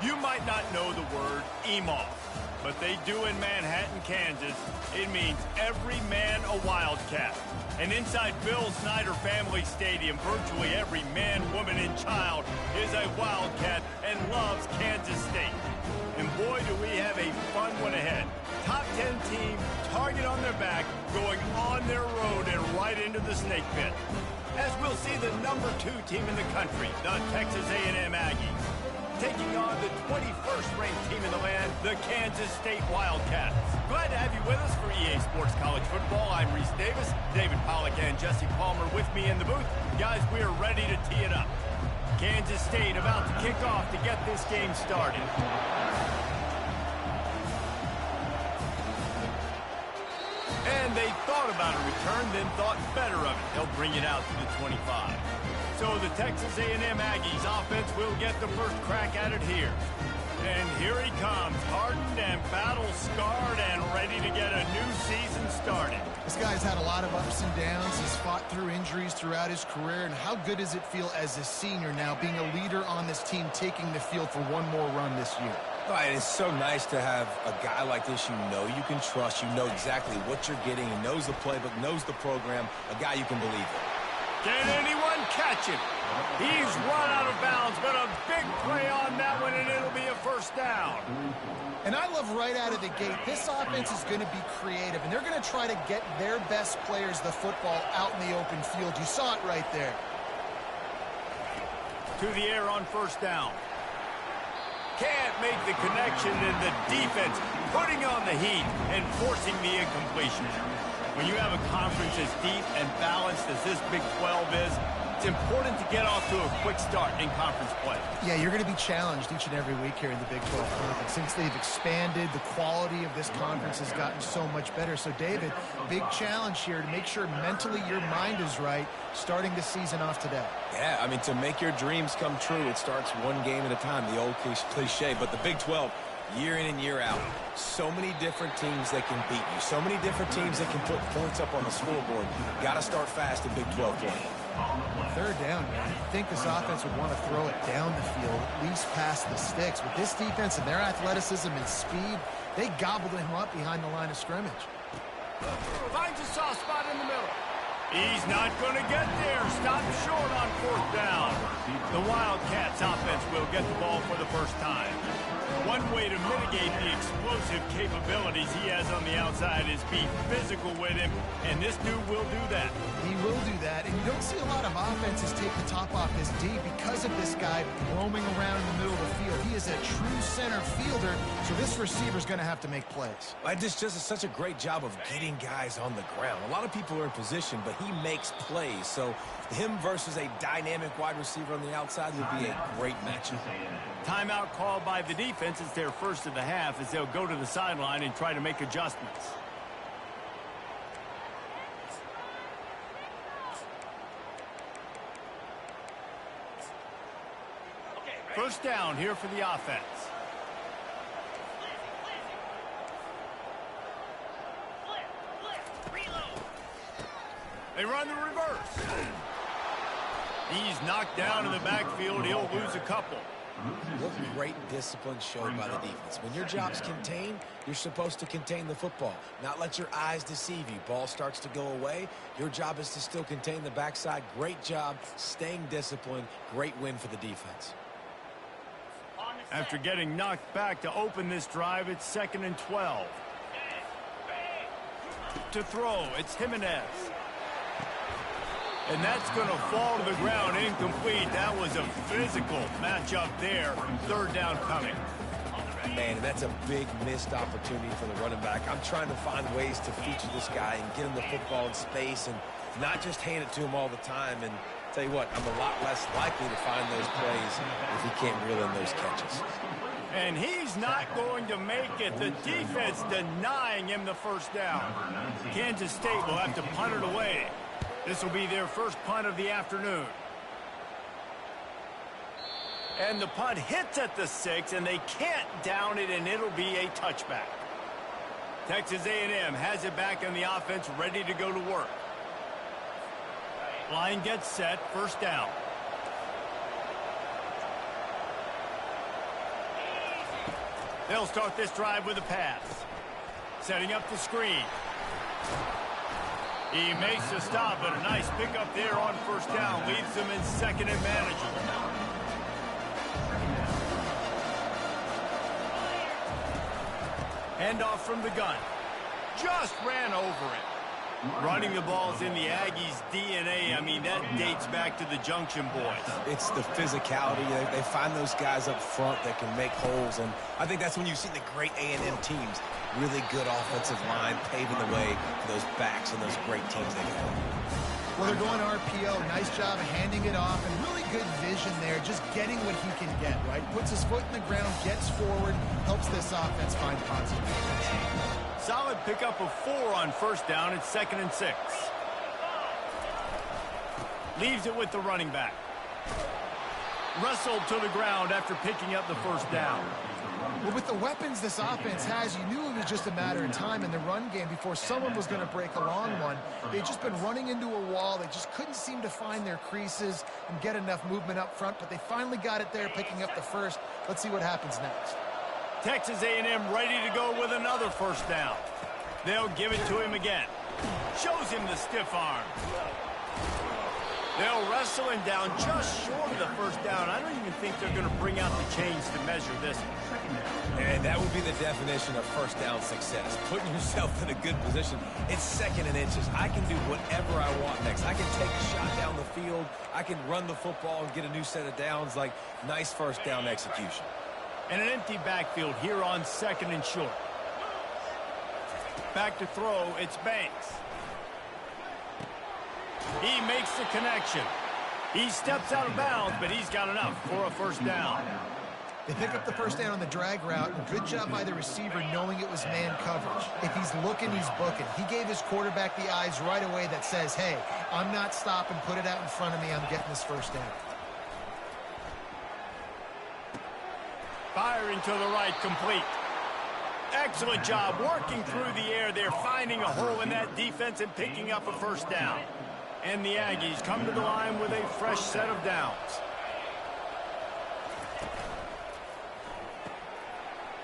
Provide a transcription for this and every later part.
You might not know the word EMAW, but they do in Manhattan, Kansas. It means every man a Wildcat. And inside Bill Snyder Family Stadium, virtually every man, woman, and child is a Wildcat and loves Kansas State. And boy, do we have a fun one ahead. Top 10 team, target on their back, going on their road and right into the snake pit. As we'll see the number 2 team in the country, the Texas A&M Aggies, taking on the 21st ranked team in the land, the Kansas State Wildcats. Glad to have you with us for EA Sports College Football. I'm Reese Davis, David Pollack and Jesse Palmer with me in the booth. Guys, we are ready to tee it up. Kansas State about to kick off to get this game started. And they thought about a return, then thought better of it. They'll bring it out to the 25. So the Texas A&M Aggies offense will get the first crack at it here. And here he comes, hardened and battle-scarred and ready to get a new season started. This guy's had a lot of ups and downs. He's fought through injuries throughout his career. And how good does it feel as a senior now, being a leader on this team, taking the field for one more run this year? Right, it's so nice to have a guy like this you know you can trust. You know exactly what you're getting. He knows the playbook, knows the program, a guy you can believe in. Can anyone catch him? He's run out of bounds, but a big play on that one, and it'll be a first down. And I love right out of the gate, this offense is going to be creative, and they're going to try to get their best players the football out in the open field. You saw it right there. To the air on first down. Can't make the connection, and the defense putting on the heat and forcing the incompletion. When you have a conference as deep and balanced as this Big 12 is, it's important to get off to a quick start in conference play. Yeah, you're going to be challenged each and every week here in the Big 12 conference. Since they've expanded, the quality of this conference has gotten so much better. So, David, big challenge here to make sure mentally your mind is right starting the season off today. Yeah, I mean, to make your dreams come true, it starts one game at a time, the old cliche. But the Big 12, year in and year out, so many different teams that can beat you, so many different teams that can put points up on the scoreboard. Got to start fast in Big 12 play. Third down, man. I think this offense would want to throw it down the field, at least past the sticks. With this defense and their athleticism and speed, they gobbled him up behind the line of scrimmage. Finds a soft spot in the middle. He's not going to get there. Stop short on fourth down. The Wildcats offense will get the ball for the first time. One way to mitigate the explosive capabilities he has on the outside is be physical with him, and this dude will do that. He will do that, and you don't see a lot of offenses take the top off his D because of this guy roaming around in the middle of the field. He is a true center fielder, so this receiver's going to have to make plays. This just is such a great job of getting guys on the ground. A lot of people are in position, but he makes plays, so him versus a dynamic wide receiver on the outside would be a great matchup. Timeout called by the defense. It's their first of the half as they'll go to the sideline and try to make adjustments. First down here for the offense. They run the reverse. He's knocked down in the backfield. He'll lose a couple. What great discipline showed by the defense. When your job's contained, you're supposed to contain the football, not let your eyes deceive you. Ball starts to go away. Your job is to still contain the backside. Great job staying disciplined. Great win for the defense. After getting knocked back to open this drive, it's 2nd and 12. To throw, it's Jimenez. And that's going to fall to the ground incomplete. That was a physical matchup there. Third down coming. Man, that's a big missed opportunity for the running back. I'm trying to find ways to feature this guy and get him the football in space and not just hand it to him all the time. And tell you what, I'm a lot less likely to find those plays if he can't reel in those catches. And he's not going to make it. The defense denying him the first down. Kansas State will have to punt it away. This will be their first punt of the afternoon. And the punt hits at the 6, and they can't down it, and it'll be a touchback. Texas A&M has it back on the offense, ready to go to work. Line gets set, first down. They'll start this drive with a pass. Setting up the screen. He makes the stop, but a nice pickup there on first down. Leaves them in second and manageable. Handoff from the gun. Just ran over it. Running the ball's in the Aggies' DNA. I mean, that dates back to the Junction boys. It's the physicality. They find those guys up front that can make holes, and I think that's when you've seen the great A&M teams. Really good offensive line, paving the way for those backs and those great teams they have. Well, they're going RPO. Nice job of handing it off, and really good vision there, just getting what he can get, right? Puts his foot in the ground, gets forward, helps this offense find positive. Solid pickup of 4 on first down. It's 2nd and 6. Leaves it with the running back. Wrestled to the ground after picking up the first down. Well, with the weapons this offense has, you knew it was just a matter of time in the run game before someone was going to break a long one. They'd just been running into a wall. They just couldn't seem to find their creases and get enough movement up front, but they finally got it there, picking up the first. Let's see what happens next. Texas A&M ready to go with another first down. They'll give it to him again. Shows him the stiff arm. They'll wrestle him down just short of the first down. I don't even think they're going to bring out the chains to measure this one. And that would be the definition of first down success. Putting yourself in a good position. It's 2nd and inches. I can do whatever I want next. I can take a shot down the field. I can run the football and get a new set of downs. Like, nice first down execution. And an empty backfield here on 2nd and short. Back to throw, it's Banks. He makes the connection. He steps out of bounds, but he's got enough for a first down. They pick up the first down on the drag route. Good job by the receiver knowing it was man coverage. If he's looking, he's booking. He gave his quarterback the eyes right away that says, hey, I'm not stopping. Put it out in front of me. I'm getting this first down. Firing to the right, complete. Excellent job working through the air there, finding a hole in that defense and picking up a first down. And the Aggies come to the line with a fresh set of downs.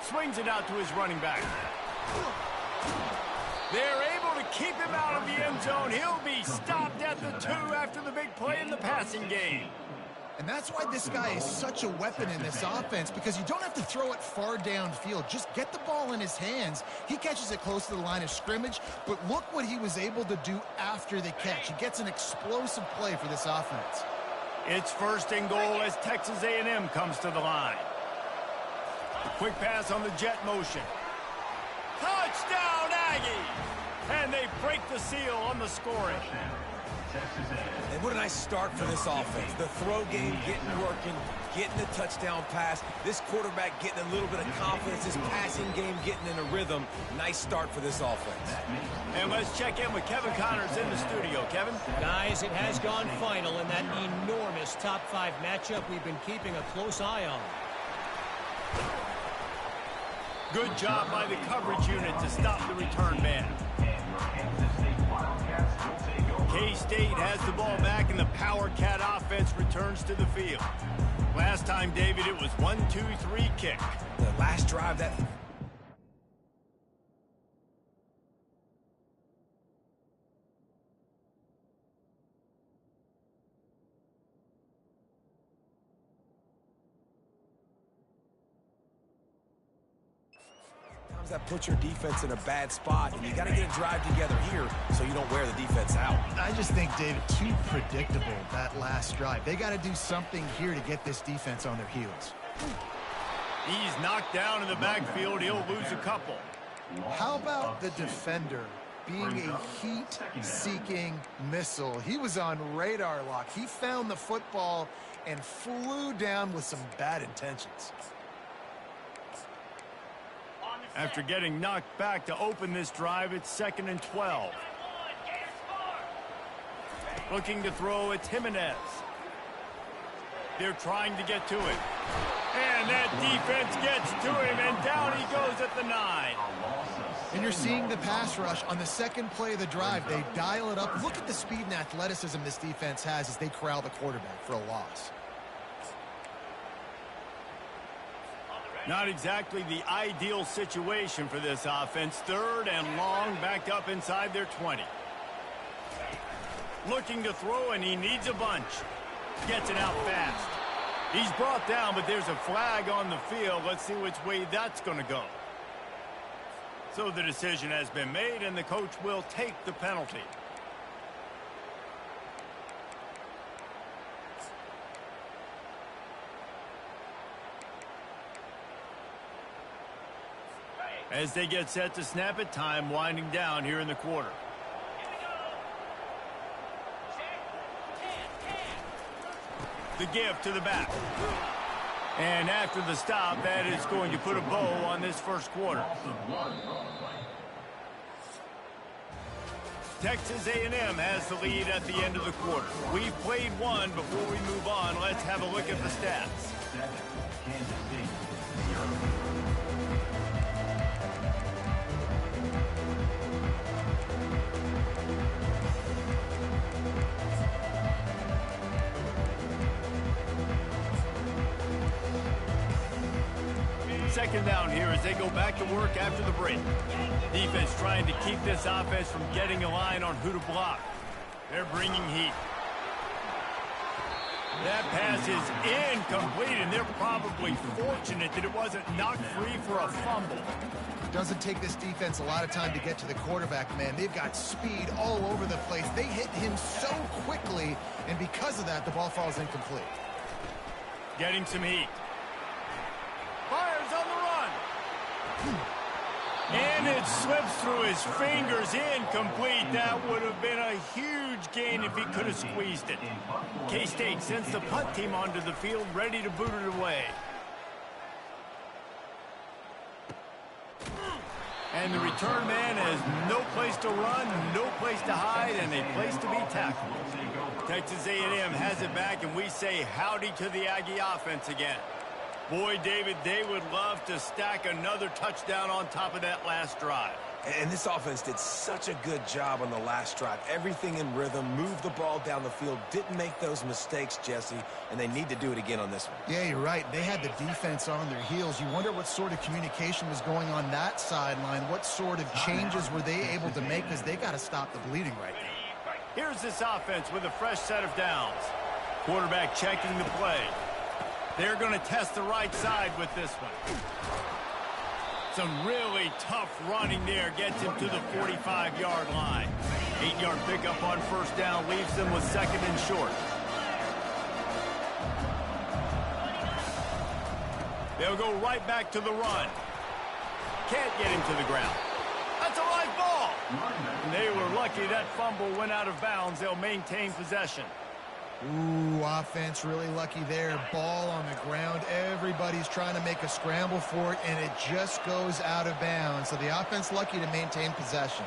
Swings it out to his running back. They're able to keep him out of the end zone. He'll be stopped at the 2 after the big play in the passing game. And that's why this guy is such a weapon in this offense, because you don't have to throw it far downfield. Just get the ball in his hands. He catches it close to the line of scrimmage, but look what he was able to do after the catch. He gets an explosive play for this offense. It's 1st and goal as Texas A&M comes to the line. Quick pass on the jet motion. Touchdown, Aggies! And they break the seal on the scoring. And what a nice start for this offense. The throw game getting working, getting the touchdown pass. This quarterback getting a little bit of confidence. This passing game getting in a rhythm. Nice start for this offense. And let's check in with Kevin Connors in the studio. Kevin? Guys, it has gone final in that enormous top 5 matchup we've been keeping a close eye on. Good job by the coverage unit to stop the return man. K-State has the ball back, and the Power Cat offense returns to the field. Last time, David, it was 1-2-3 kick. The last drive, that... that puts your defense in a bad spot, and you got to get a drive together here so you don't wear the defense out. I just think, David, too predictable, that last drive. They got to do something here to get this defense on their heels. He's knocked down in the backfield. He'll lose a couple. How about the defender being a heat-seeking missile? He was on radar lock. He found the football and flew down with some bad intentions. After getting knocked back to open this drive, it's 2nd and 12. Looking to throw, it's Jimenez. They're trying to get to it. And that defense gets to him, and down he goes at the 9. And you're seeing the pass rush on the second play of the drive. They dial it up. Look at the speed and athleticism this defense has as they corral the quarterback for a loss. Not exactly the ideal situation for this offense. 3rd and long, back up inside their 20. Looking to throw, and he needs a bunch. Gets it out fast. He's brought down, but there's a flag on the field. Let's see which way that's going to go. So the decision has been made, and the coach will take the penalty. As they get set to snap it, time winding down here in the quarter. The give to the back. And after the stop, that is going to put a bow on this first quarter. Texas A&M has the lead at the end of the quarter. We've played one. Before we move on, let's have a look at the stats. Second down here as they go back to work after the break. Defense trying to keep this offense from getting a line on who to block. They're bringing heat. That pass is incomplete, and they're probably fortunate that it wasn't knocked free for a fumble. Doesn't take this defense a lot of time to get to the quarterback, man. They've got speed all over the place. They hit him so quickly, and because of that, the ball falls incomplete. Getting some heat. Fires on the run. And it slips through his fingers, incomplete. That would have been a huge gain if he could have squeezed it. K-State sends the punt team onto the field, ready to boot it away. And the return man has no place to run, no place to hide, and a place to be tackled. Texas A&M has it back, and we say howdy to the Aggie offense again. Boy, David, they would love to stack another touchdown on top of that last drive. And this offense did such a good job on the last drive. Everything in rhythm, moved the ball down the field, didn't make those mistakes, Jesse, and they need to do it again on this one. Yeah, you're right. They had the defense on their heels. You wonder what sort of communication was going on that sideline. What sort of changes were they able to make, because they got to stop the bleeding right now. Here's this offense with a fresh set of downs. Quarterback checking the play. They're going to test the right side with this one. Some really tough running there gets him to the 45-yard line. 8-yard pickup on first down leaves them with 2nd and short. They'll go right back to the run. Can't get him to the ground. That's a live ball. And they were lucky that fumble went out of bounds. They'll maintain possession. Ooh, offense really lucky there. Ball on the ground. Everybody's trying to make a scramble for it, and it just goes out of bounds. So the offense lucky to maintain possession.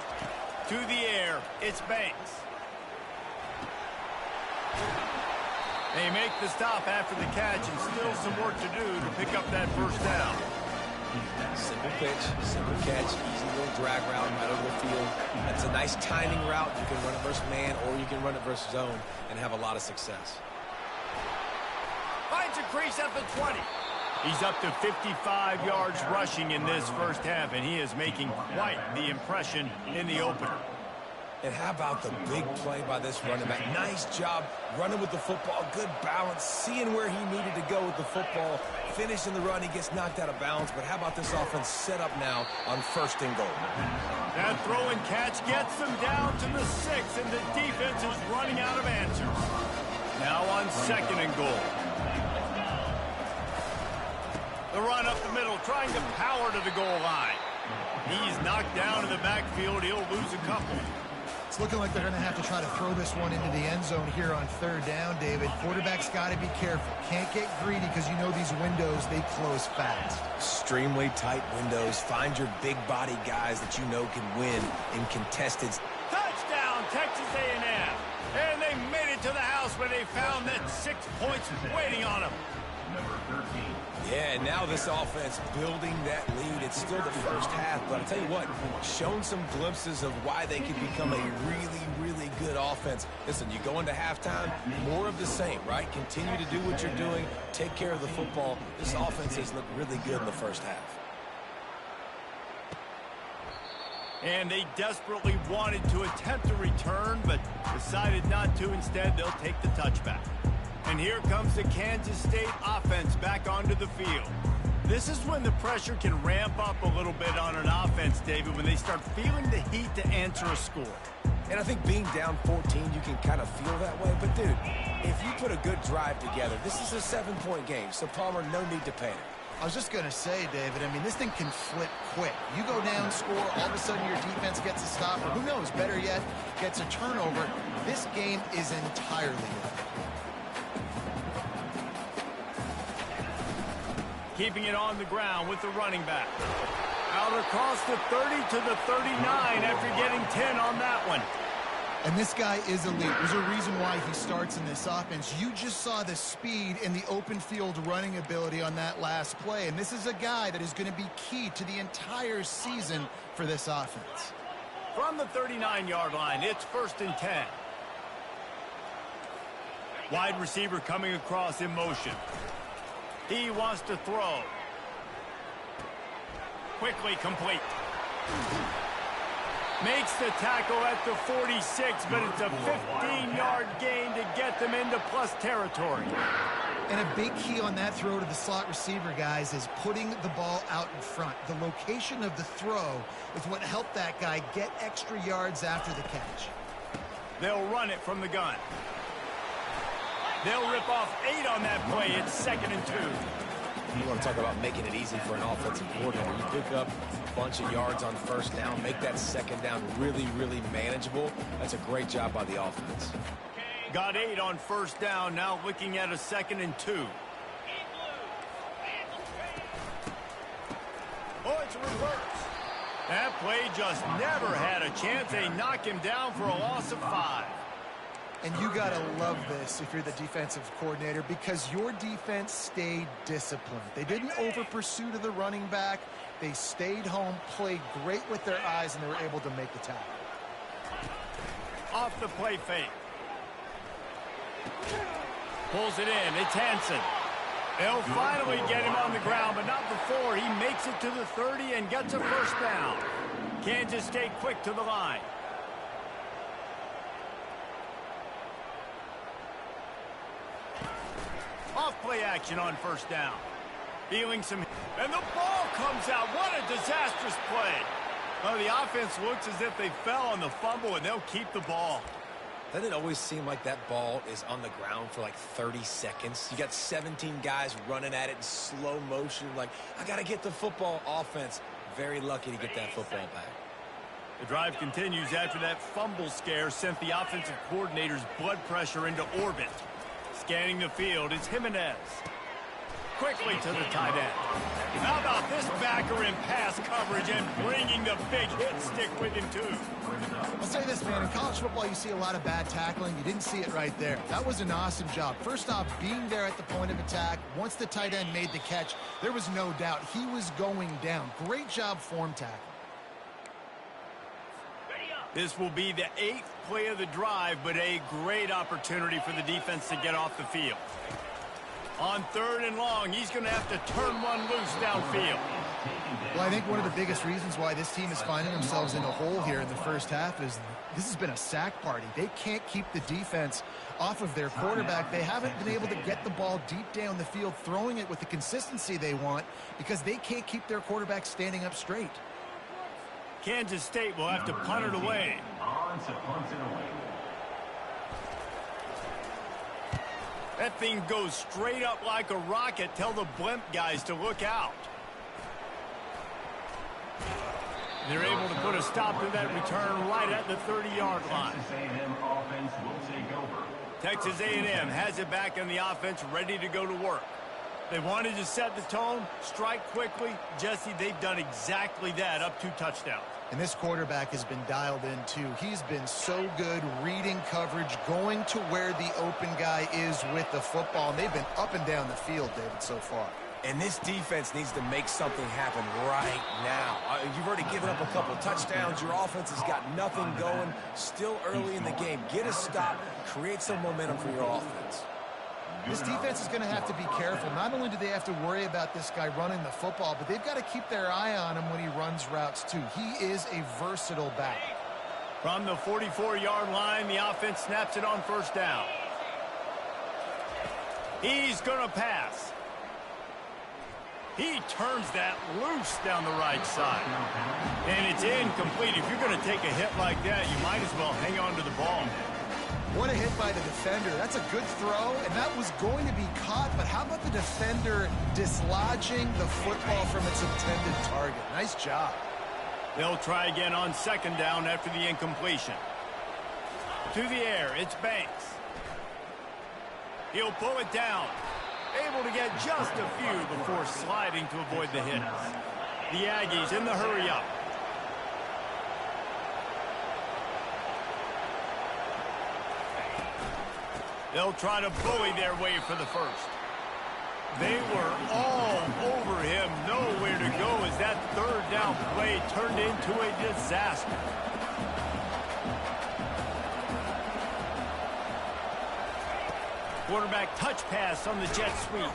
To the air, it's Banks. They make the stop after the catch, and still some work to do to pick up that first down. Simple pitch, simple catch, easy little drag route right over the field. It's a nice timing route. You can run it versus man, or you can run it versus zone and have a lot of success. Finds a crease at the 20. He's up to 55 yards rushing in this first half, and he is making quite the impression in the opener. And how about the big play by this running back? Nice job running with the football, good balance, seeing where he needed to go with the football, finishing the run. He gets knocked out of bounds, but how about this offense set up now on 1st and goal? That throw and catch gets them down to the 6, and the defense is running out of answers. Now on 2nd and goal. The run up the middle, trying to power to the goal line. He's knocked down in the backfield. He'll lose a couple. It's looking like they're going to have to try to throw this one into the end zone here on 3rd down, David. Quarterback's got to be careful. Can't get greedy, because you know these windows, they close fast. Extremely tight windows. Find your big body guys that you know can win in contested. Touchdown, Texas A&M. And they made it to the house where they found that 6 points waiting on them. Yeah, Yeah, and now this offense building that lead. It's still the first half, but I'll tell you what, shown some glimpses of why they could become a really, really good offense. Listen, you go into halftime, more of the same, right? Continue to do what you're doing, take care of the football. This offense has looked really good in the first half. And they desperately wanted to attempt a return, but decided not to. Instead, they'll take the touchback. And here comes the Kansas State offense back onto the field. This is when the pressure can ramp up a little bit on an offense, David, when they start feeling the heat to answer a score. And I think being down 14, you can kind of feel that way. But, dude, if you put a good drive together, this is a 7-point game, so Palmer, no need to panic. I was just going to say, David, I mean, this thing can flip quick. You go down, score, all of a sudden your defense gets a stop, or who knows, better yet, gets a turnover. This game is entirely different. Keeping it on the ground with the running back. Out across the 30 to the 39 after getting 10 on that one. And this guy is elite. There's a reason why he starts in this offense. You just saw the speed and the open field running ability on that last play. And this is a guy that is going to be key to the entire season for this offense. From the 39-yard line, it's 1st and 10. Wide receiver coming across in motion. He wants to throw. Quickly complete. Makes the tackle at the 46, but it's a 15-yard gain to get them into plus territory. And a big key on that throw to the slot receiver, guys, is putting the ball out in front. The location of the throw is what helped that guy get extra yards after the catch. They'll run it from the gun. They'll rip off 8 on that play. It's 2nd and 2. You want to talk about making it easy for an offensive coordinator. You pick up a bunch of yards on 1st down, make that 2nd down really, really manageable. That's a great job by the offense. Got 8 on 1st down, now looking at a 2nd and 2. Oh, it's a reverse. That play just never had a chance. They knock him down for a loss of 5. And you got to love this if you're the defensive coordinator, because your defense stayed disciplined. They didn't over-pursue to the running back. They stayed home, played great with their eyes, and they were able to make the tackle. Off the play fake. Pulls it in. It's Hansen. They'll finally get him on the ground, but not before he makes it to the 30 and gets a 1st down. Kansas State quick to the line. Off play action on 1st down. Feeling some... And the ball comes out. What a disastrous play. Oh, the offense looks as if they fell on the fumble, and they'll keep the ball. Doesn't it always seem like that ball is on the ground for like 30 seconds? You got 17 guys running at it in slow motion. Like, I got to get the football. Offense, very lucky to get that football back. The drive continues after that fumble scare sent the offensive coordinator's blood pressure into orbit. Scanning the field, it's Jimenez. Quickly to the tight end. How about this backer in pass coverage and bringing the big hit stick with him, too? I'll say this, man. In college football, you see a lot of bad tackling. You didn't see it right there. That was an awesome job. First off, being there at the point of attack. Once the tight end made the catch, there was no doubt he was going down. Great job form tackling. This will be the 8th play of the drive, but a great opportunity for the defense to get off the field. On 3rd and long, he's going to have to turn one loose downfield. Well, I think one of the biggest reasons why this team is finding themselves in a hole here in the first half is this has been a sack party. They can't keep the defense off of their quarterback. They haven't been able to get the ball deep down the field, throwing it with the consistency they want, because they can't keep their quarterback standing up straight. Kansas State will have to punt it away. That thing goes straight up like a rocket. Tell the blimp guys to look out. They're able to put a stop to that return right at the 30-yard line. Texas A&M has it back in the offense, ready to go to work. They wanted to set the tone, strike quickly. Jesse, they've done exactly that, up 2 touchdowns. And this quarterback has been dialed in, too. He's been so good reading coverage, going to where the open guy is with the football. And they've been up and down the field, David, so far. And this defense needs to make something happen right now. You've already given up a couple touchdowns. Your offense has got nothing going. Still early in the game. Get a stop. Create some momentum for your offense. This defense is going to have to be careful. Not only do they have to worry about this guy running the football, but they've got to keep their eye on him when he runs routes too. He is a versatile back. From the 44-yard line, the offense snaps it on first down. He's going to pass. He turns that loose down the right side. And it's incomplete. If you're going to take a hit like that, you might as well hang on to the ball. What a hit by the defender. That's a good throw, and that was going to be caught. But how about the defender dislodging the football from its intended target? Nice job. They'll try again on second down after the incompletion. To the air, it's Banks. He'll pull it down. Able to get just a few before sliding to avoid the hits. The Aggies in the hurry-up. They'll try to bully their way for the first. They were all over him, nowhere to go as that third down play turned into a disaster. Quarterback touch pass on the jet sweep.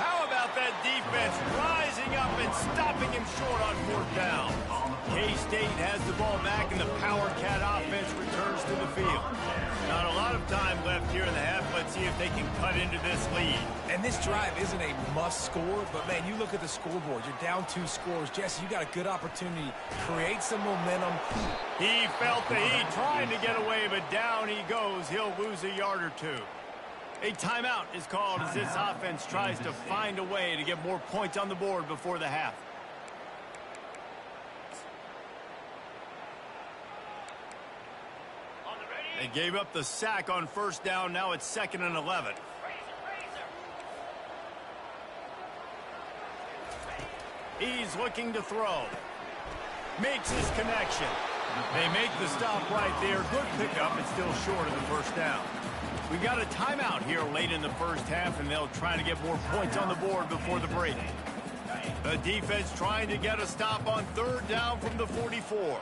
How about that defense rising up and stopping him short on fourth down? K-State has the ball back and the Power Cat offense returns to the field. Not a lot of time left here in the half. Let's see if they can cut into this lead. And this drive isn't a must score, but man, you look at the scoreboard. You're down 2 scores. Jesse, you got a good opportunity. Create some momentum. He felt the heat trying to get away, but down he goes. He'll lose a yard or two. A timeout is called as this offense tries to find a way to get more points on the board before the half. They gave up the sack on first down. Now it's 2nd and 11. He's looking to throw. Makes his connection. They make the stop right there. Good pickup. It's still short of the first down. We've got a timeout here late in the first half, and they'll try to get more points on the board before the break. The defense trying to get a stop on third down from the 44.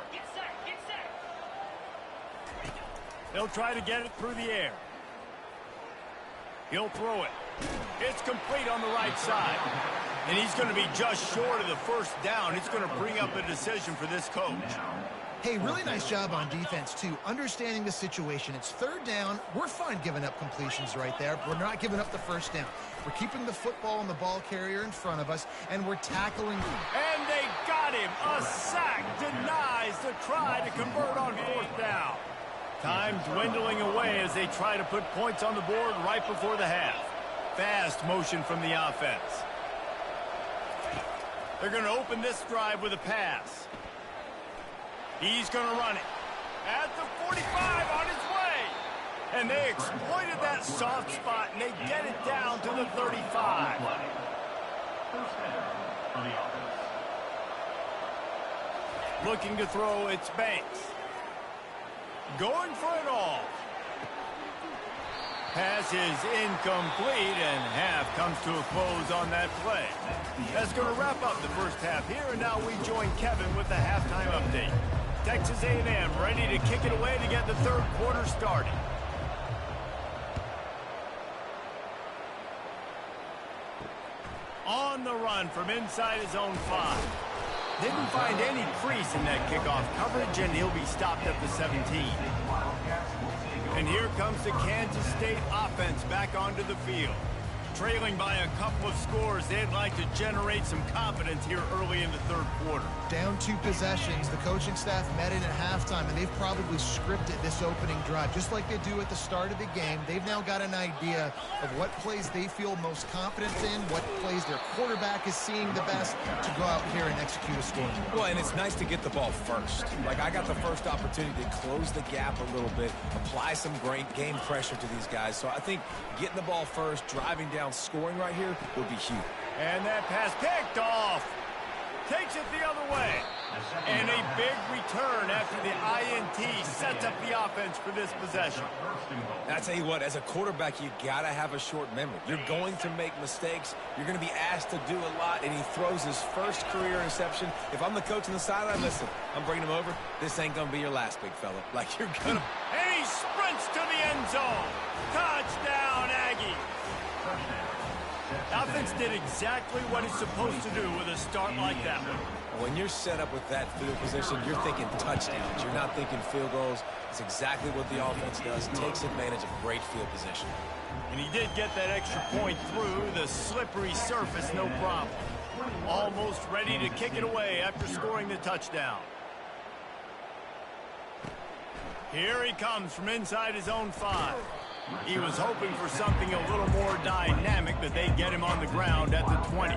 They'll try to get it through the air. He'll throw it. It's complete on the right side. And he's going to be just short of the first down. It's going to bring up a decision for this coach. Hey, really nice job on defense, too. Understanding the situation. It's third down. We're fine giving up completions right there. We're not giving up the first down. We're keeping the football and the ball carrier in front of us, and we're tackling. And they got him. A sack denies the try to convert on fourth down. Time dwindling away as they try to put points on the board right before the half. Fast motion from the offense. They're going to open this drive with a pass. He's going to run it at the 45 on his way. And they exploited that soft spot, and they get it down to the 35. Looking to throw, it's Banks. Going for it all. Pass is incomplete, and half comes to a close on that play. That's going to wrap up the first half here, and now we join Kevin with the halftime update. Texas A&M ready to kick it away to get the third quarter started. On the run from inside his own 5. Didn't find any crease in that kickoff coverage, and he'll be stopped at the 17. And here comes the Kansas State offense back onto the field. Trailing by a couple of scores, they'd like to generate some confidence here early in the third quarter. Down 2 possessions. The coaching staff met in at halftime, and they've probably scripted this opening drive. Just like they do at the start of the game, they've now got an idea of what plays they feel most confident in, what plays their quarterback is seeing the best to go out here and execute a score. Well, and it's nice to get the ball first. Like, I got the first opportunity to close the gap a little bit, apply some great game pressure to these guys. So I think getting the ball first, driving down, scoring right here would be huge. And that pass picked off. takes it the other way. And a big return after the INT sets up the offense for this possession. I tell you what, as a quarterback, you got to have a short memory. You're going to make mistakes. You're going to be asked to do a lot, and he throws his first career interception. If I'm the coach on the sideline, listen, I'm bringing him over. This ain't going to be your last, big fella. Like, you're going to... And he sprints to the end zone. Touchdown, Aggie. Offense did exactly what it's supposed to do with a start like that one. When you're set up with that field position, you're thinking touchdowns. You're not thinking field goals. It's exactly what the offense does. Takes advantage of great field position. And he did get that extra point through the slippery surface, no problem. Almost ready to kick it away after scoring the touchdown. Here he comes from inside his own 5. He was hoping for something a little more dynamic, but they get him on the ground at the 20.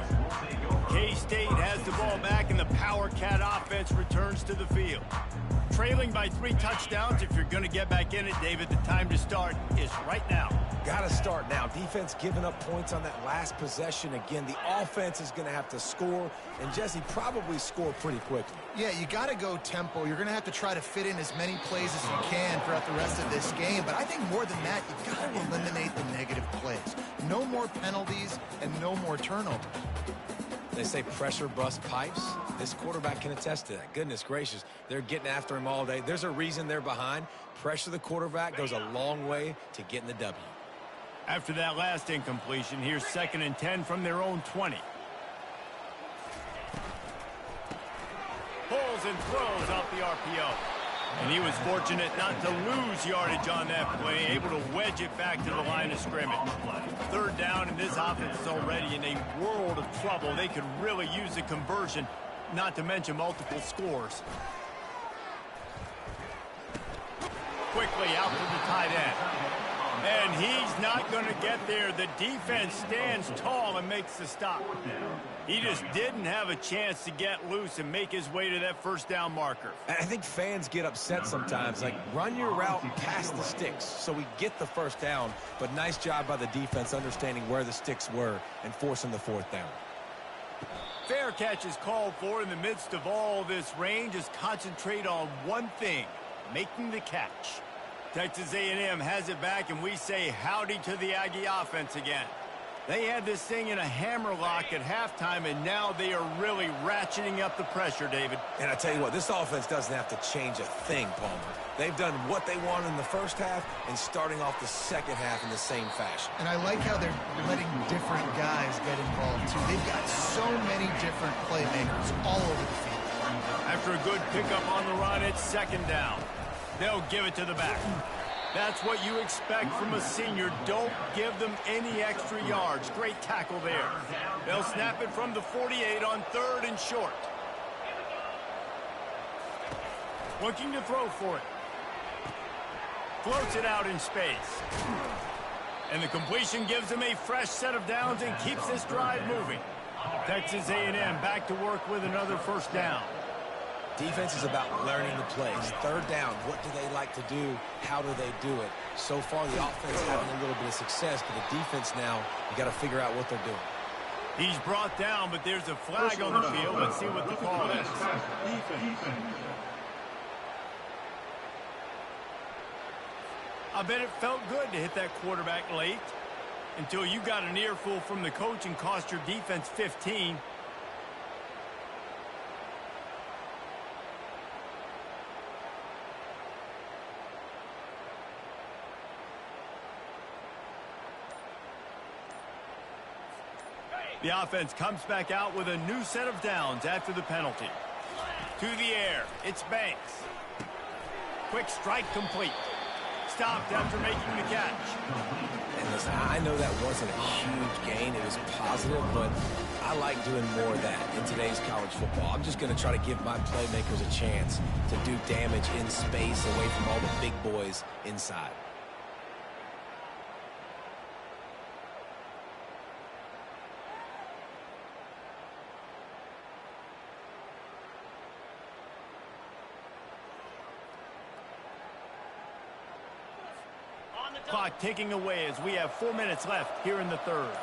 K-State has the ball back, and the Power Cat offense returns to the field. Trailing by 3 touchdowns, if you're going to get back in it, David, the time to start is right now. Got to start now. Defense giving up points on that last possession. Again, the offense is going to have to score, and Jesse probably score pretty quickly. Yeah, you got to go tempo. You're going to have to try to fit in as many plays as you can throughout the rest of this game. But I think more than that, you've got to eliminate the negative plays. No more penalties and no more turnovers. They say pressure bust pipes. This quarterback can attest to that. Goodness gracious, they're getting after him all day. There's a reason they're behind. Pressure the quarterback goes a long way to getting the W. After that last incompletion, here's 2nd and 10 from their own 20. Pulls and throws off the RPO. And he was fortunate not to lose yardage on that play, able to wedge it back to the line of scrimmage. 3rd down, and this offense is already in a world of trouble. They could really use a conversion, not to mention multiple scores. Quickly out to the tight end. And he's not going to get there. The defense stands tall and makes the stop. He just didn't have a chance to get loose and make his way to that 1st down marker. I think fans get upset sometimes. Like, run your route past the sticks so we get the 1st down. But nice job by the defense understanding where the sticks were and forcing the 4th down. Fair catch is called for in the midst of all this rain. Just concentrate on one thing, making the catch. Texas A&M has it back, and we say howdy to the Aggie offense again. They had this thing in a hammerlock at halftime, and now they are really ratcheting up the pressure, David. And I tell you what, this offense doesn't have to change a thing, Palmer. They've done what they want in the 1st half and starting off the 2nd half in the same fashion. And I like how they're letting different guys get involved, too. They've got so many different playmakers all over the field. After a good pickup on the run, it's 2nd down. They'll give it to the back. That's what you expect from a senior. Don't give them any extra yards. Great tackle there. They'll snap it from the 48 on 3rd and short. Looking to throw for it. Floats it out in space. And the completion gives them a fresh set of downs and keeps this drive moving. Texas A&M back to work with another 1st down. Defense is about learning the plays. 3rd down, what do they like to do? How do they do it? So far, the offense having a little bit of success, but the defense now, you got to figure out what they're doing. He's brought down, but there's a flag on the field. Let's see what the call is. I bet it felt good to hit that quarterback late until you got an earful from the coach and cost your defense 15. The offense comes back out with a new set of downs after the penalty. To the air, it's Banks. Quick strike complete. Stopped after making the catch. And listen, I know that wasn't a huge gain. It was positive, but I like doing more of that in today's college football. I'm just going to try to give my playmakers a chance to do damage in space away from all the big boys inside. Clock ticking away as we have 4 minutes left here in the 3rd.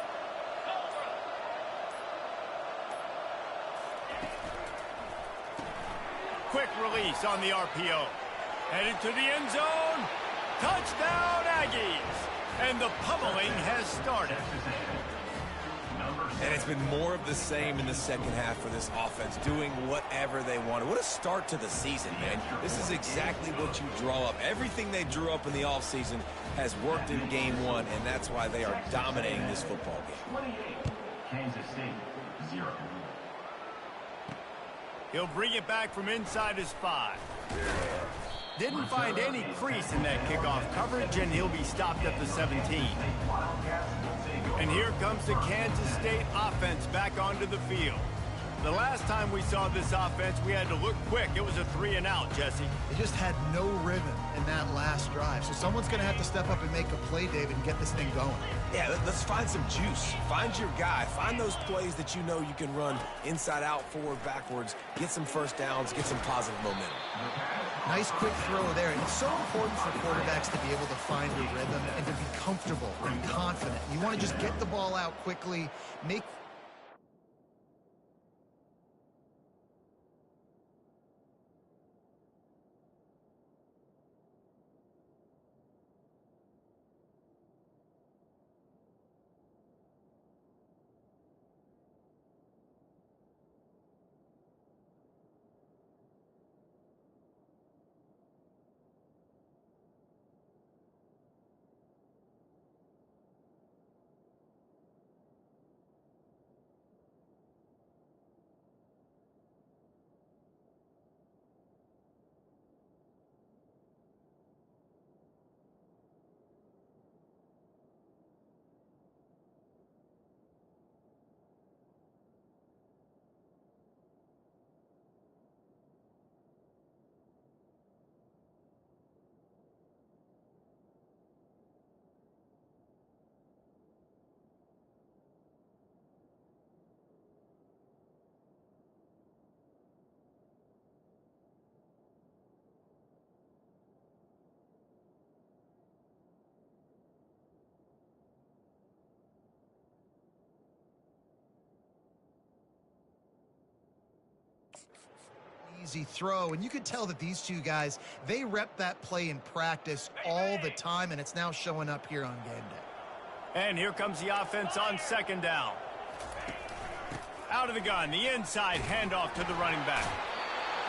Quick release on the RPO. Headed to the end zone. Touchdown, Aggies. And the pummeling has started. And it's been more of the same in the second half for this offense, doing whatever they wanted. What a start to the season, man. This is exactly what you draw up. Everything they drew up in the offseason has worked in game one, and that's why they are dominating this football game. Kansas State, 0. He'll bring it back from inside his 5. Didn't find any crease in that kickoff coverage, and he'll be stopped at the 17. And here comes the Kansas State offense back onto the field. The last time we saw this offense, we had to look quick. It was a 3-and-out, Jesse. They just had no rhythm in that last drive. So someone's going to have to step up and make a play, David, and get this thing going. Yeah, let's find some juice. Find your guy. Find those plays that you know you can run inside out, forward, backwards. Get some first downs. Get some positive momentum. Nice quick throw there. And it's so important for quarterbacks to be able to find a rhythm and to be comfortable and confident. You want to just get the ball out quickly, make easy throw. And you could tell that these two guys, they rep that play in practice all the time, and it's now showing up here on game day. And here comes the offense on 2nd down. Out of the gun, the inside handoff to the running back.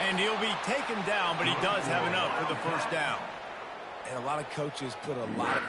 And he'll be taken down, but he does have enough for the 1st down. And a lot of coaches put a lot of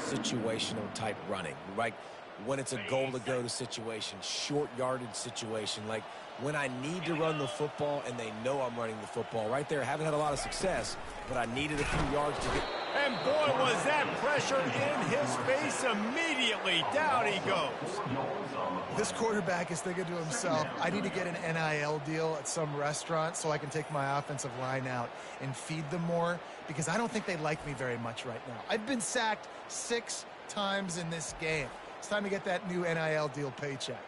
situational type running, right? When it's a goal-to-go situation, short yardage situation, like when I need to run the football and they know I'm running the football. Right there, haven't had a lot of success, but I needed a few yards to get. And boy, was that pressure in his face immediately. Down he goes. This quarterback is thinking to himself, I need to get an NIL deal at some restaurant so I can take my offensive line out and feed them more, because I don't think they like me very much right now. I've been sacked 6 times in this game. It's time to get that new NIL deal paycheck.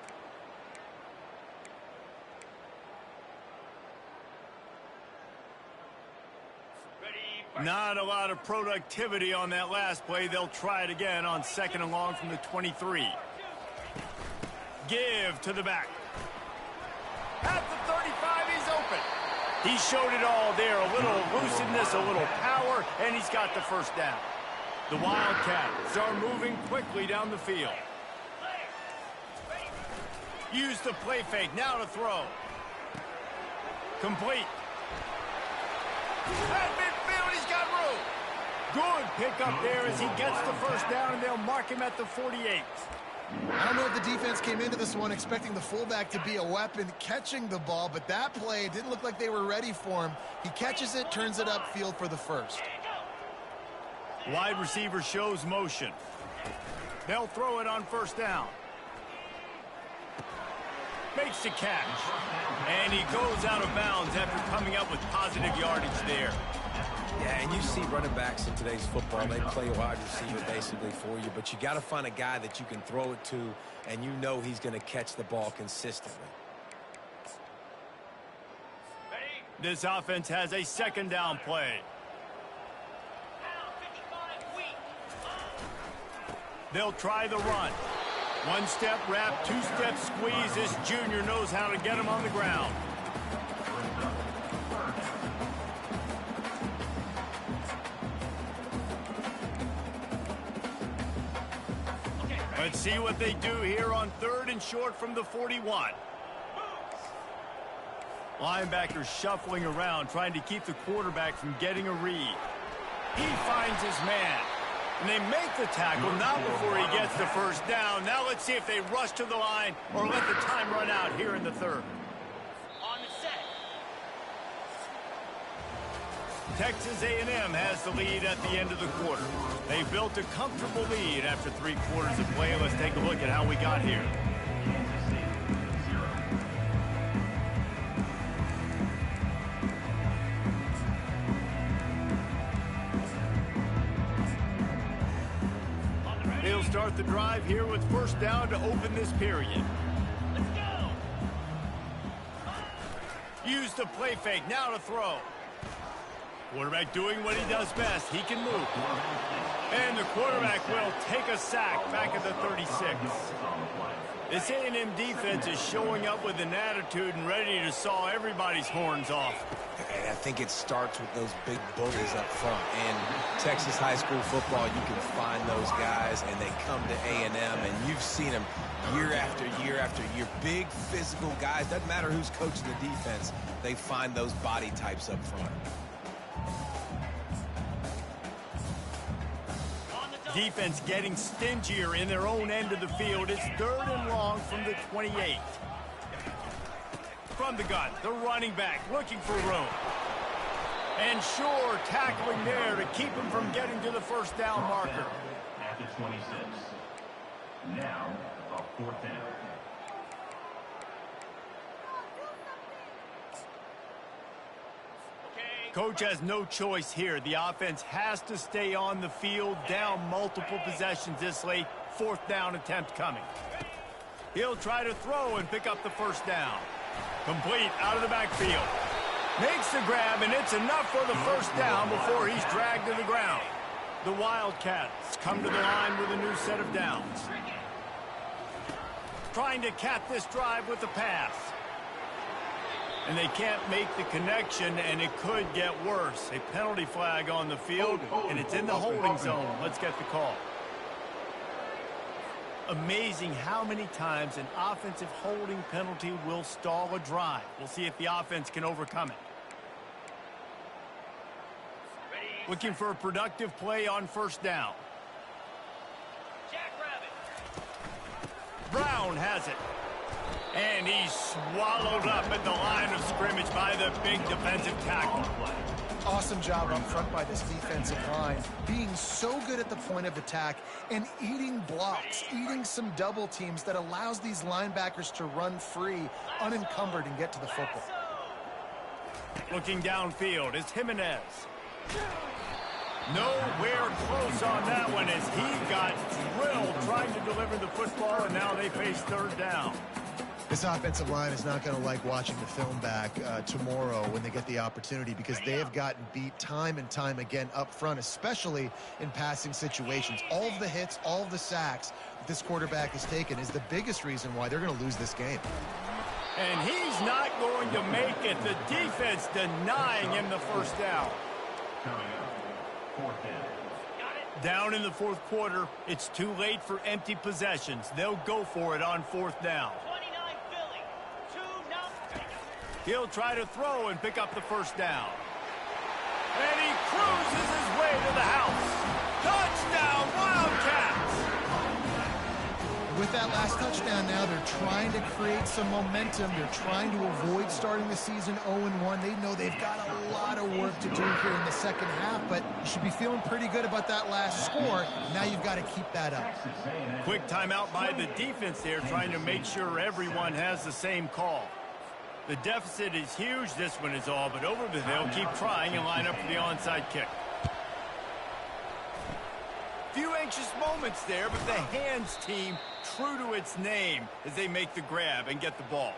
Not a lot of productivity on that last play. They'll try it again on 2nd and long from the 23. Give to the back. At the 35, he's open. He showed it all there. A little elusiveness, a little power, and he's got the first down. The Wildcats are moving quickly down the field. Use the play fake. Now to throw. Complete. At midfield, he's got room. Good pickup there as he gets the first down, and they'll mark him at the 48. I don't know if the defense came into this one expecting the fullback to be a weapon catching the ball, but that play didn't look like they were ready for him. He catches it, turns it upfield for the first. Wide receiver shows motion. They'll throw it on first down. Makes the catch. And he goes out of bounds after coming up with positive yardage there. Yeah, and you see running backs in today's football, they play wide receiver basically for you, but you got to find a guy that you can throw it to, and you know he's going to catch the ball consistently. This offense has a 2nd down play. They'll try the run. 1-step wrap, 2-step squeeze. This junior knows how to get him on the ground. Let's see what they do here on 3rd and short from the 41. Linebacker shuffling around, trying to keep the quarterback from getting a read. He finds his man. And they make the tackle, not before he gets the first down. Now let's see if they rush to the line or let the time run out here in the 3rd. On the set. Texas A&M has the lead at the end of the quarter. They built a comfortable lead after 3 quarters of play. Let's take a look at how we got here. They'll start the drive here with first down to open this period. Let's go. Use the play fake. Now to throw. Quarterback doing what he does best. He can move. And the quarterback will take a sack back at the 36. This A&M defense is showing up with an attitude and ready to saw everybody's horns off. And I think it starts with those big bullies up front. In Texas high school football, you can find those guys, and they come to A&M, and you've seen them year after year after year. Big physical guys. Doesn't matter who's coaching the defense. They find those body types up front. Defense getting stingier in their own end of the field. It's 3rd and long from the 28. From the gun, the running back looking for room. And sure, tackling there to keep him from getting to the first down marker. At the 26. Now, a 4th down. Coach has no choice here. The offense has to stay on the field, down multiple possessions this late. 4th down attempt coming. He'll try to throw and pick up the first down. Complete out of the backfield. Makes the grab, and it's enough for the first down before he's dragged to the ground. The Wildcats come to the line with a new set of downs. Trying to cap this drive with the pass. And they can't make the connection, and it could get worse. A penalty flag on the field, and it's in the holding zone. Let's get the call. Amazing how many times an offensive holding penalty will stall a drive. We'll see if the offense can overcome it. Looking for a productive play on first down. zone has it. And he's swallowed up at the line of scrimmage by the big defensive tackle. Awesome job up front by this defensive line, being so good at the point of attack and eating blocks, eating some double teams that allows these linebackers to run free, unencumbered, and get to the football. Looking downfield is Jimenez. Nowhere close on that one as he got drilled trying to deliver the football, and now they face third down. This offensive line is not going to like watching the film back tomorrow when they get the opportunity, because they have gotten beat time and time again up front, especially in passing situations. All of the hits, all of the sacks that this quarterback has taken is the biggest reason why they're going to lose this game. And he's not going to make it. The defense denying him the first down. Down in the fourth quarter, it's too late for empty possessions. They'll go for it on fourth down. He'll try to throw and pick up the first down. And he cruises his way to the house. Touchdown, Wildcats! With that last touchdown now, they're trying to create some momentum. They're trying to avoid starting the season 0-1. They know they've got a lot of work to do here in the second half, but you should be feeling pretty good about that last score. Now you've got to keep that up. Quick timeout by the defense there, trying to make sure everyone has the same call. The deficit is huge, this one is all, but over the they'll keep trying and line up for the onside kick. Few anxious moments there, but the hands team true to its name as they make the grab and get the ball.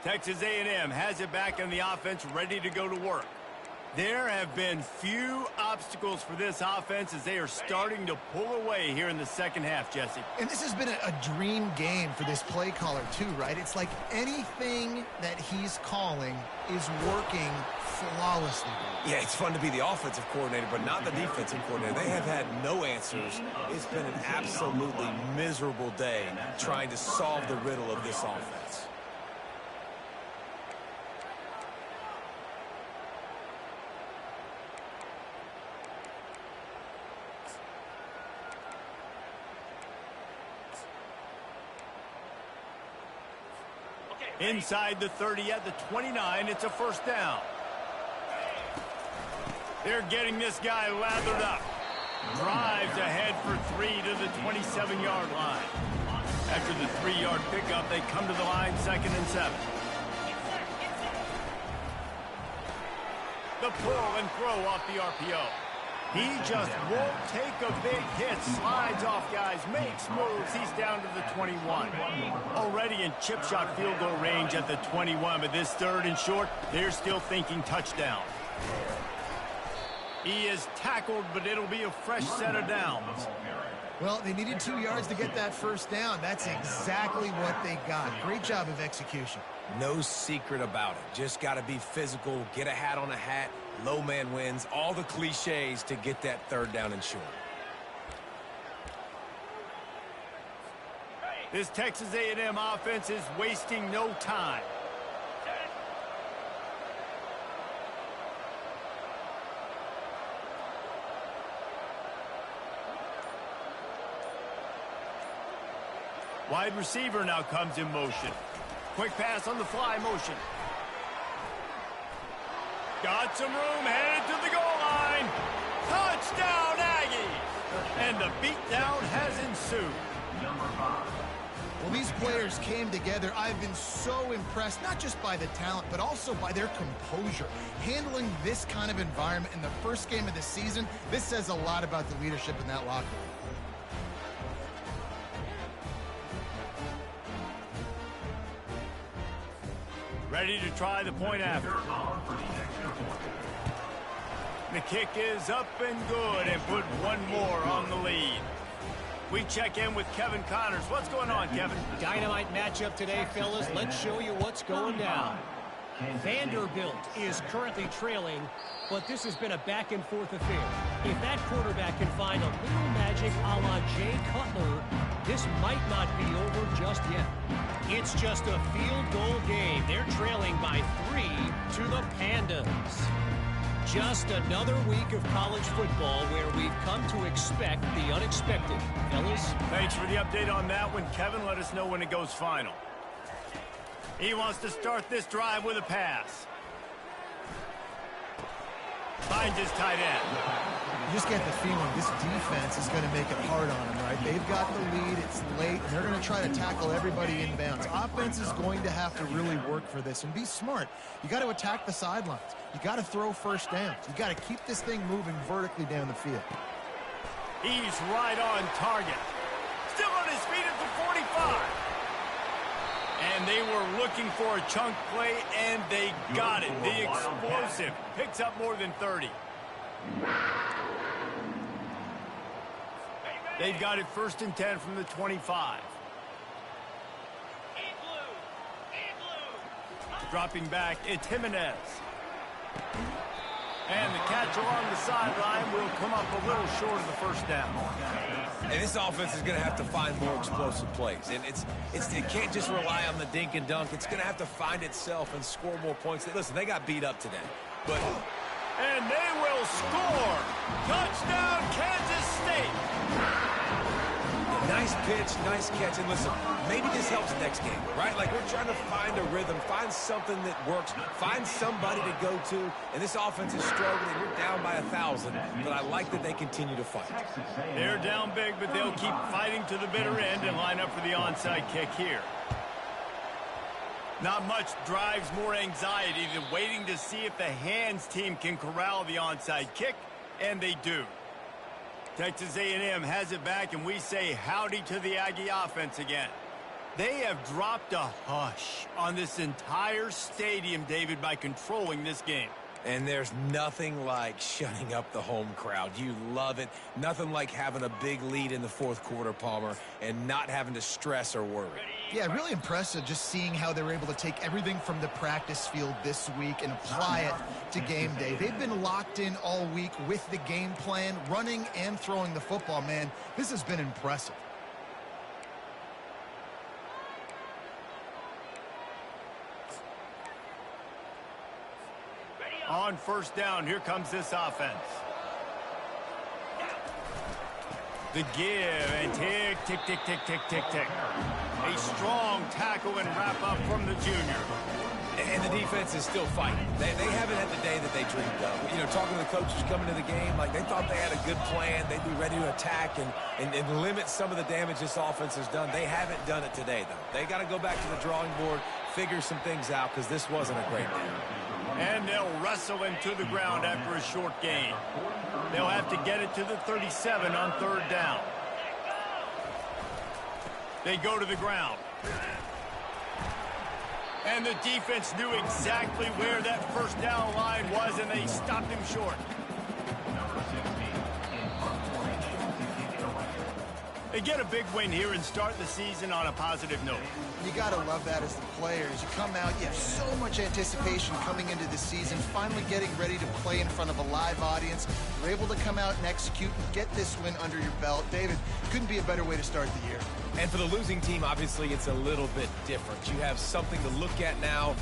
Texas A&M has it back in the offense, ready to go to work. There have been few obstacles for this offense as they are starting to pull away here in the second half, Jesse. And this has been a dream game for this play caller too, right? It's like anything that he's calling is working flawlessly. Yeah, it's fun to be the offensive coordinator, but not the defensive coordinator. They have had no answers. It's been an absolutely miserable day trying to solve the riddle of this offense. Inside the 30 at the 29, it's a first down. They're getting this guy lathered up. Drives ahead for 3 to the 27-yard line. After the 3-yard pickup, they come to the line, 2nd and 7. The pull and throw off the RPO. He just won't take a big hit, slides off guys, makes moves. He's down to the 21. Already in chip shot field goal range at the 21, but this 3rd and short, they're still thinking touchdown. He is tackled, but it'll be a fresh set of downs. Well, they needed 2 yards to get that first down. That's exactly what they got. Great job of execution. No secret about it. Just got to be physical, get a hat on a hat, low man wins, all the cliches to get that 3rd down and short. This Texas A&M offense is wasting no time. Wide receiver now comes in motion. Quick pass on the fly motion. Got some room, headed to the goal line. Touchdown, Aggies! And the beatdown has ensued. Well, these players came together. I've been so impressed, not just by the talent, but also by their composure. Handling this kind of environment in the first game of the season, this says a lot about the leadership in that locker room. Ready to try the point after. The kick is up and good and put one more on the lead. We check in with Kevin Connors. What's going on, Kevin? Dynamite matchup today, fellas. Let's show you what's going down. Vanderbilt is currently trailing, but this has been a back-and-forth affair. If that quarterback can find a little magic a la Jay Cutler, this might not be over just yet. It's just a field goal game. They're trailing by 3 to the Pandas. Just another week of college football where we've come to expect the unexpected. Fellas? Thanks for the update on that one, Kevin. Let us know when it goes final. He wants to start this drive with a pass. Finds his tight end. You just get the feeling this defense is going to make it hard on them, right? They've got the lead, it's late, and they're going to try to tackle everybody inbounds. Offense is going to have to really work for this and be smart. You got to attack the sidelines. You got to throw first downs. You got to keep this thing moving vertically down the field. He's right on target. Still on his feet at the 45. And they were looking for a chunk play, and they got it. The explosive picks up more than 30. They've got it 1st and 10 from the 25. Dropping back, it's Jimenez. And the catch along the sideline will come up a little short of the first down. And this offense is going to have to find more explosive plays. And it can't just rely on the dink and dunk. It's going to have to find itself and score more points. Listen, they got beat up today. And they will score. Touchdown, Kansas State. Nice pitch, nice catch. And listen, maybe this helps next game, right? Like, we're trying to find a rhythm, find something that works, find somebody to go to. And this offense is struggling. You're down by 1,000, but I like that they continue to fight. They're down big, but they'll keep fighting to the bitter end and line up for the onside kick here. Not much drives more anxiety than waiting to see if the hands team can corral the onside kick, and they do. Texas A&M has it back, and we say howdy to the Aggie offense again. They have dropped a hush on this entire stadium, David, by controlling this game. And there's nothing like shutting up the home crowd. You love it. Nothing like having a big lead in the 4th quarter, Palmer, and not having to stress or worry. Yeah, really impressive just seeing how they were able to take everything from the practice field this week and apply it to game day. They've been locked in all week with the game plan, running and throwing the football, man. This has been impressive. On 1st down, here comes this offense. The give, and tick, tick, tick, tick, tick, tick, tick. A strong tackle and wrap up from the junior. And the defense is still fighting. They haven't had the day that they dreamed of. You know, talking to the coaches coming to the game, like they thought they had a good plan. They'd be ready to attack and limit some of the damage this offense has done. They haven't done it today, though. They got to go back to the drawing board, figure some things out, because this wasn't a great day. And they'll wrestle him to the ground after a short gain. They'll have to get it to the 37 on 3rd down. They go to the ground. And the defense knew exactly where that 1st down line was, and they stopped him short. They get a big win here and start the season on a positive note. You got to love that as the players. You come out, you have so much anticipation coming into the season, finally getting ready to play in front of a live audience. You're able to come out and execute and get this win under your belt. David, couldn't be a better way to start the year. And for the losing team, obviously, it's a little bit different. You have something to look at now.